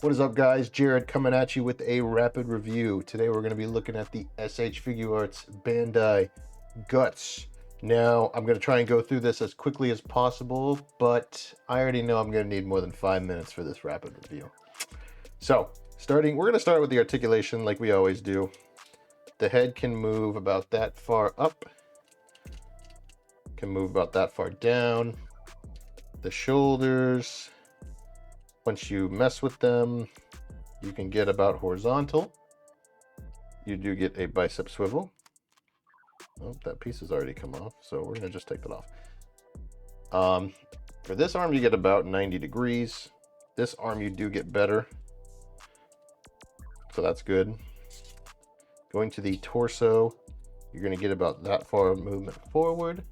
What is up, guys? Jared coming at you with a rapid review. Today we're going to be looking at the SH Figuarts Bandai Guts. Now, I'm going to try and go through this as quickly as possible, but I already know I'm going to need more than 5 minutes for this rapid review. So, we're going to start with the articulation like we always do. The head can move about that far up, can move about that far down. The shoulders, once you mess with them, you can get about horizontal. You do get a bicep swivel. Oh, that piece has already come off, so we're gonna just take that off. For this arm, you get about 90 degrees. This arm, you do get better, so that's good. Going to the torso, you're gonna get about that far movement forward,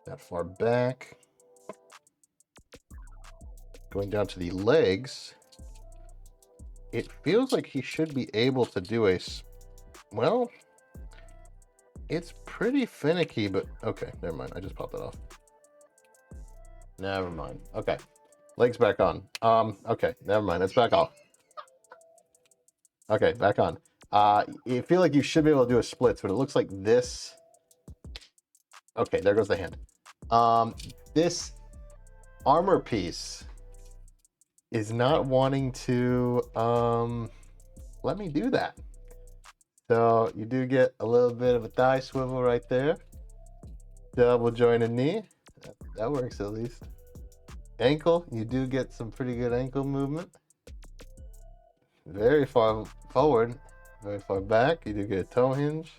that far back. Going down to the legs, it feels like he should be able to do well, it's pretty finicky, but okay, never mind. I just popped that off. Never mind. Okay, legs back on. Okay, never mind. It's back off. Okay, back on. You feel like you should be able to do a splits, but it looks like this. Okay, there goes the hand. This armor piece is not wanting to let me do that. So you do get a little bit of a thigh swivel right there. Double jointed knee. That works at least. Ankle, you do get some pretty good ankle movement. Very far forward, very far back. You do get a toe hinge.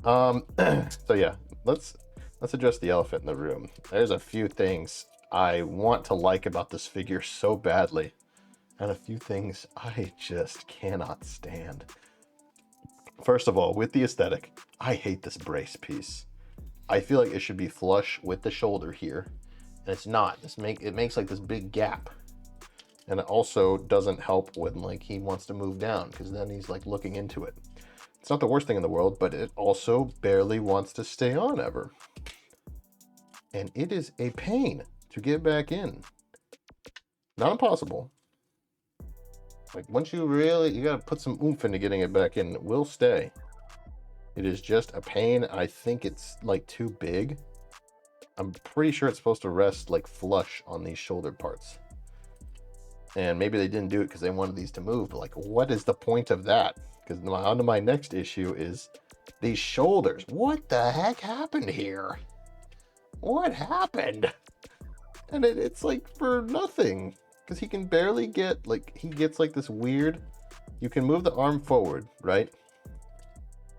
So yeah, let's address the elephant in the room. There's a few things I want to like about this figure so badly, and a few things I just cannot stand. First of all, with the aesthetic, I hate this brace piece. I feel like it should be flush with the shoulder here, and it's not. It makes like this big gap, and it also doesn't help when like he wants to move down, because then he's like looking into it. It's not the worst thing in the world, but it also barely wants to stay on ever, and it is a pain to get back in. Not impossible. Like once you gotta put some oomph into getting it back in. It will stay. It is just a pain. I think it's like too big. I'm pretty sure it's supposed to rest like flush on these shoulder parts. And maybe they didn't do it because they wanted these to move, but like what is the point of that? Because on to my next issue is these shoulders. What the heck happened here? What happened? And it's like for nothing, because he can barely get, like, he gets like this weird, you can move the arm forward, right?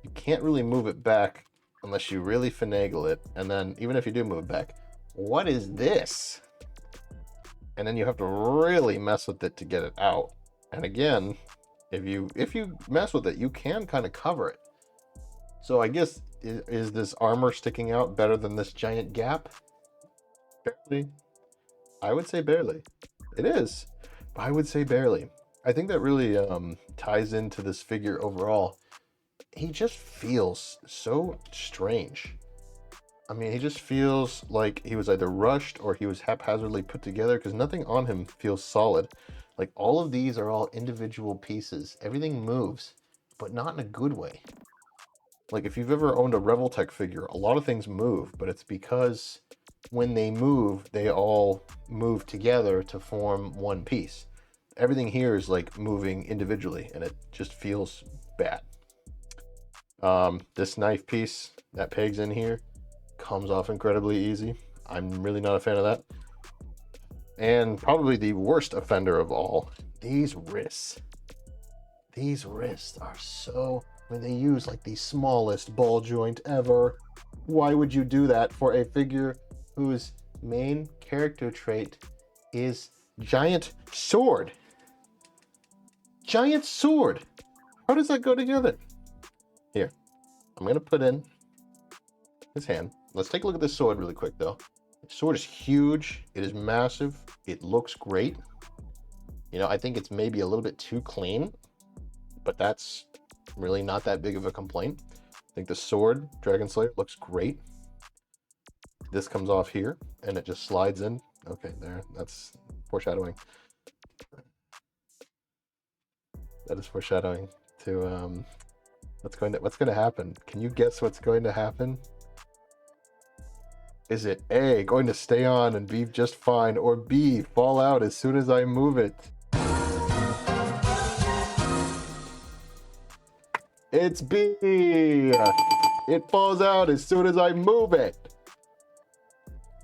You can't really move it back unless you really finagle it. And then even if you do move it back, what is this? And then you have to really mess with it to get it out. And again, if you mess with it, you can kind of cover it. So I guess, is this armor sticking out better than this giant gap? Barely. I would say barely. It is, but I would say barely. I think that really ties into this figure overall. He just feels so strange. I mean, he just feels like he was either rushed or he was haphazardly put together, because nothing on him feels solid. Like all of these are all individual pieces. Everything moves, but not in a good way. Like if you've ever owned a Revoltech figure, a lot of things move, but it's because when they move, they all move together to form one piece. Everything here is like moving individually, and it just feels bad. This knife piece that pegs in here comes off incredibly easy. I'm really not a fan of that. And probably the worst offender of all, these wrists. These wrists are so, I mean, they use like the smallest ball joint ever. Why would you do that for a figure whose main character trait is giant sword? Giant sword. How does that go together? Here, I'm gonna put in his hand. Let's take a look at this sword really quick though. The sword is huge. It is massive. It looks great. You know, I think it's maybe a little bit too clean, but that's really not that big of a complaint. I think the sword, Dragon Slayer, looks great. This comes off here and it just slides in. Okay, there, that's foreshadowing. That is foreshadowing to what's going to happen. Can you guess what's going to happen? Is it A, going to stay on and be just fine, or B, fall out as soon as I move it? It's B. It falls out as soon as I move it.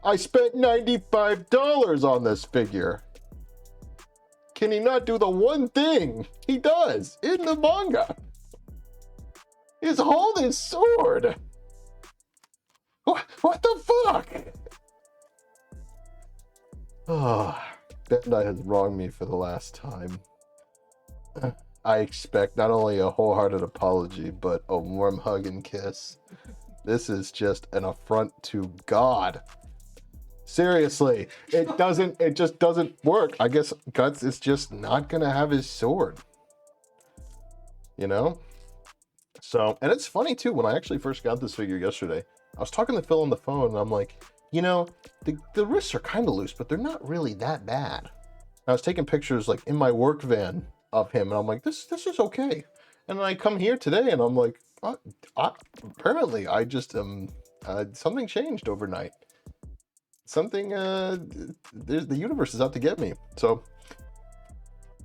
I spent $95 on this figure. Can he not do the one thing he does in the manga? Is hold his sword. What the fuck? Oh, Bandai has wronged me for the last time. I expect not only a wholehearted apology, but a warm hug and kiss. This is just an affront to God. Seriously, it just doesn't work. I guess Guts is just not gonna have his sword. You know? So, and it's funny too, when I actually first got this figure yesterday, I was talking to Phil on the phone and I'm like, you know, the wrists are kind of loose, but they're not really that bad. I was taking pictures like in my work van of him and I'm like, this is okay. And then I come here today and I'm like, apparently I just something changed overnight. Something the universe is out to get me. So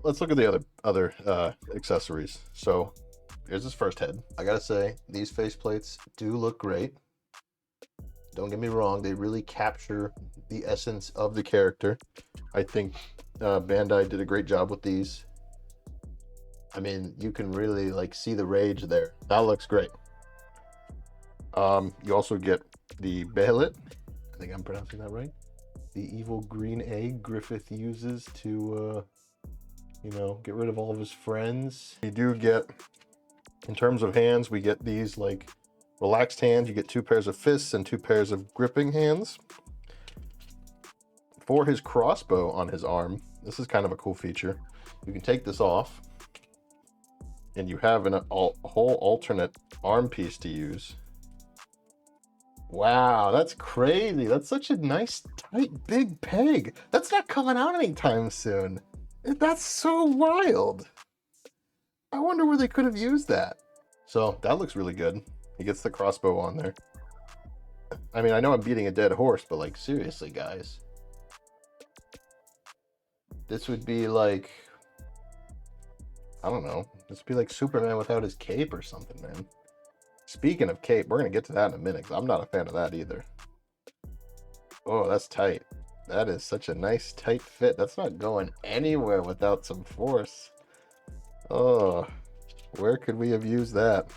let's look at the other accessories. So here's his first head. I gotta say, these faceplates do look great. Don't get me wrong, they really capture the essence of the character. I think Bandai did a great job with these. I mean, you can really like see the rage there. That looks great. You also get the Behelit. I think I'm pronouncing that right. The evil green egg Griffith uses to, you know, get rid of all of his friends. You do get, in terms of hands, we get these like relaxed hands. You get 2 pairs of fists and 2 pairs of gripping hands. For his crossbow on his arm, this is kind of a cool feature. You can take this off and you have a whole alternate arm piece to use. Wow, that's crazy. That's such a nice, tight, big peg. That's not coming out anytime soon. That's so wild. I wonder where they could have used that. So that looks really good. He gets the crossbow on there. I mean, I know I'm beating a dead horse, but like, seriously, guys. This would be like, I don't know. This would be like Superman without his cape or something, man. Speaking of cape, we're going to get to that in a minute, because I'm not a fan of that either. Oh, that's tight. That is such a nice, tight fit. That's not going anywhere without some force. Oh, where could we have used that?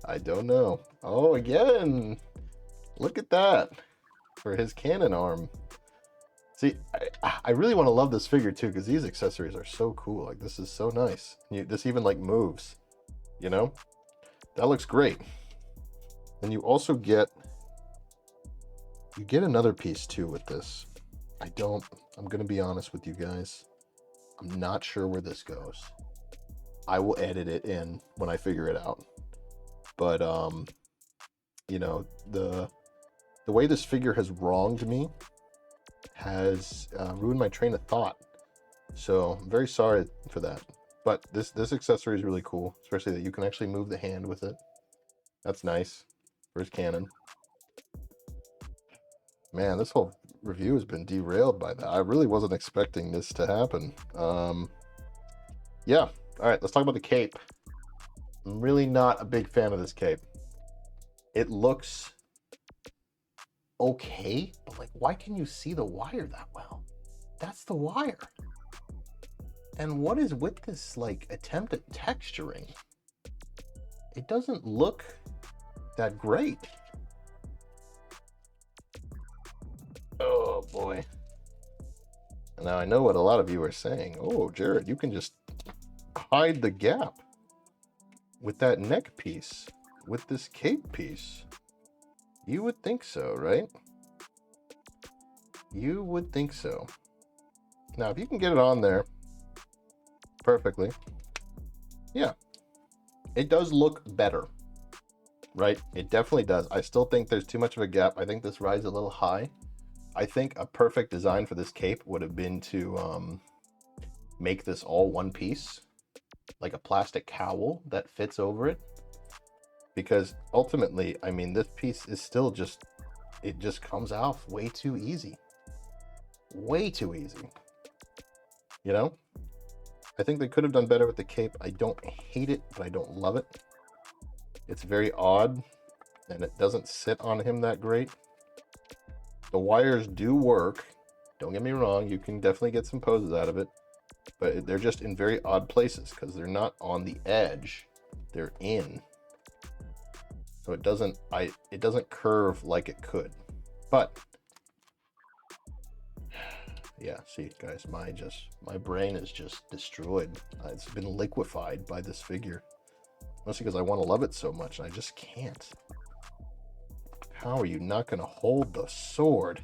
I don't know. Oh, again. Look at that. For his cannon arm. See, I really want to love this figure, too, because these accessories are so cool. Like, this is so nice. This even, like, moves. You know? That looks great. And you also get another piece too with this. I'm going to be honest with you guys. I'm not sure where this goes. I will edit it in when I figure it out. But you know, the way this figure has wronged me has ruined my train of thought. So I'm very sorry for that. But this accessory is really cool, especially that you can actually move the hand with it. That's nice for his cannon. Man, this whole review has been derailed by that. I really wasn't expecting this to happen. Yeah. All right, let's talk about the cape. I'm really not a big fan of this cape. It looks okay, but like, why can you see the wire that well? That's the wire. And what is with this like attempt at texturing? It doesn't look that great. Oh boy. Now I know what a lot of you are saying. Oh, Jared, you can just hide the gap with that neck piece, with this cape piece. You would think so, right? You would think so. Now, if you can get it on there perfectly, yeah, it does look better, right? It definitely does. I still think there's too much of a gap. I think this rides a little high. I think a perfect design for this cape would have been to make this all one piece, like a plastic cowl that fits over it. Because ultimately, I mean, this piece is still just, it just comes off way too easy. Way too easy. You know? I think they could have done better with the cape. I don't hate it, but I don't love it. It's very odd, and it doesn't sit on him that great. The wires do work. Don't get me wrong, you can definitely get some poses out of it, but they're just in very odd places because they're not on the edge, they're in. So it doesn't curve like it could. But yeah, see guys, my brain is just destroyed. It's been liquefied by this figure. Mostly because I want to love it so much and I just can't. How are you not going to hold the sword?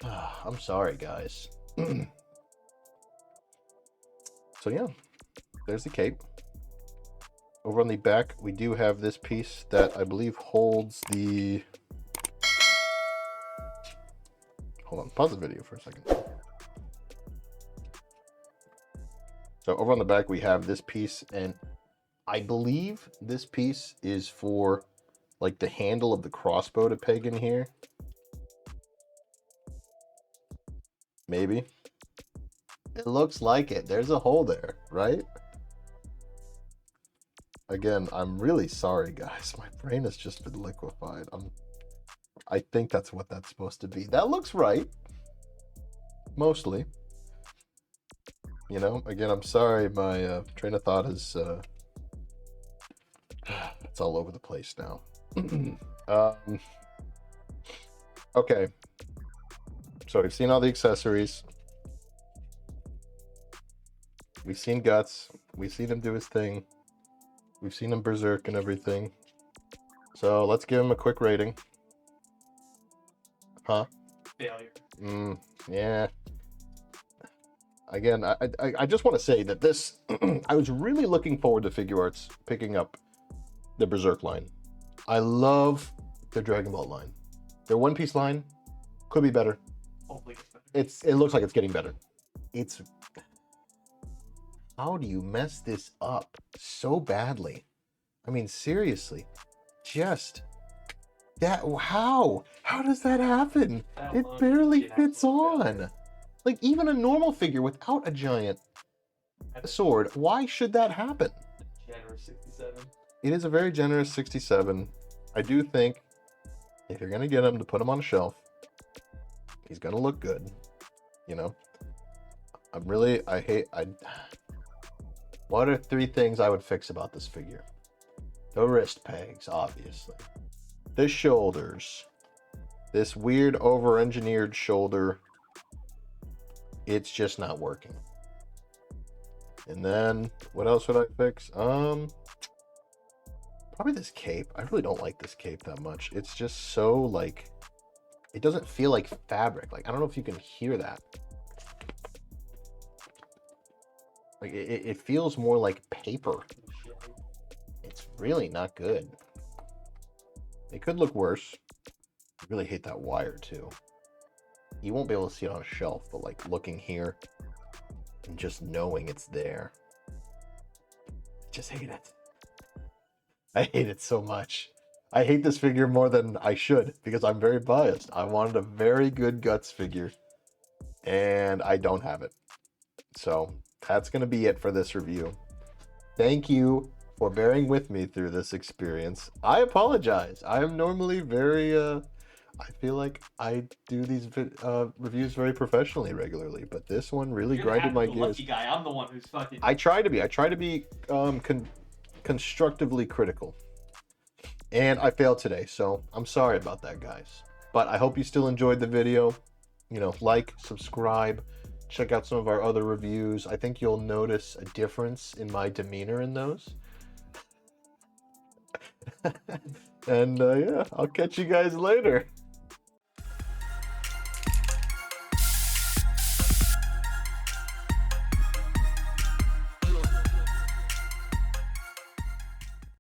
I'm sorry, guys. So yeah, there's the cape. Over on the back, we do have this piece that I believe holds the... Hold on, pause the video for a second. So over on the back, we have this piece, and I believe this piece is for like the handle of the crossbow to peg in here. Maybe. It looks like it. There's a hole there, right? Again, I'm really sorry, guys. My brain has just been liquefied. I think that's what that's supposed to be. That looks right. Mostly. You know, again, I'm sorry. My train of thought is... it's all over the place now. Okay. So we've seen all the accessories. We've seen Guts. We've seen him do his thing. We've seen him berserk and everything. So let's give him a quick rating. Huh? Failure. Yeah. Again, I just want to say that this... I was really looking forward to Figuarts picking up the Berserk line. I love their Dragon Ball line. Their One Piece line could be better. Hopefully it's better. It looks like it's getting better. It's... How do you mess this up so badly? I mean, seriously. Just... that... How? How does that happen? It barely fits on. Like, even a normal figure without a giant sword, why should that happen? Generous 67. It is a very generous 67. I do think if you're going to get him, to put him on a shelf, he's going to look good. You know? What are 3 things I would fix about this figure? The wrist pegs, obviously. The shoulders. This weird over-engineered shoulder. It's just not working. And then, what else would I fix? Probably this cape. I really don't like this cape that much. It's just so, like, it doesn't feel like fabric. Like, I don't know if you can hear that. Like, it feels more like paper. It's really not good. It could look worse. I really hate that wire, too. You won't be able to see it on a shelf, but, like, looking here and just knowing it's there. I just hate it. I hate it so much. I hate this figure more than I should because I'm very biased. I wanted a very good Guts figure, and I don't have it. So that's going to be it for this review. Thank you for bearing with me through this experience. I apologize. I am normally very, I feel like I do these reviews very professionally regularly, but this one really grinded my gears. Lucky guy. I'm the one who's fucking... I try to be constructively critical. And I failed today, so I'm sorry about that, guys. But I hope you still enjoyed the video. You know, like, subscribe, check out some of our other reviews. I think you'll notice a difference in my demeanor in those. And yeah, I'll catch you guys later.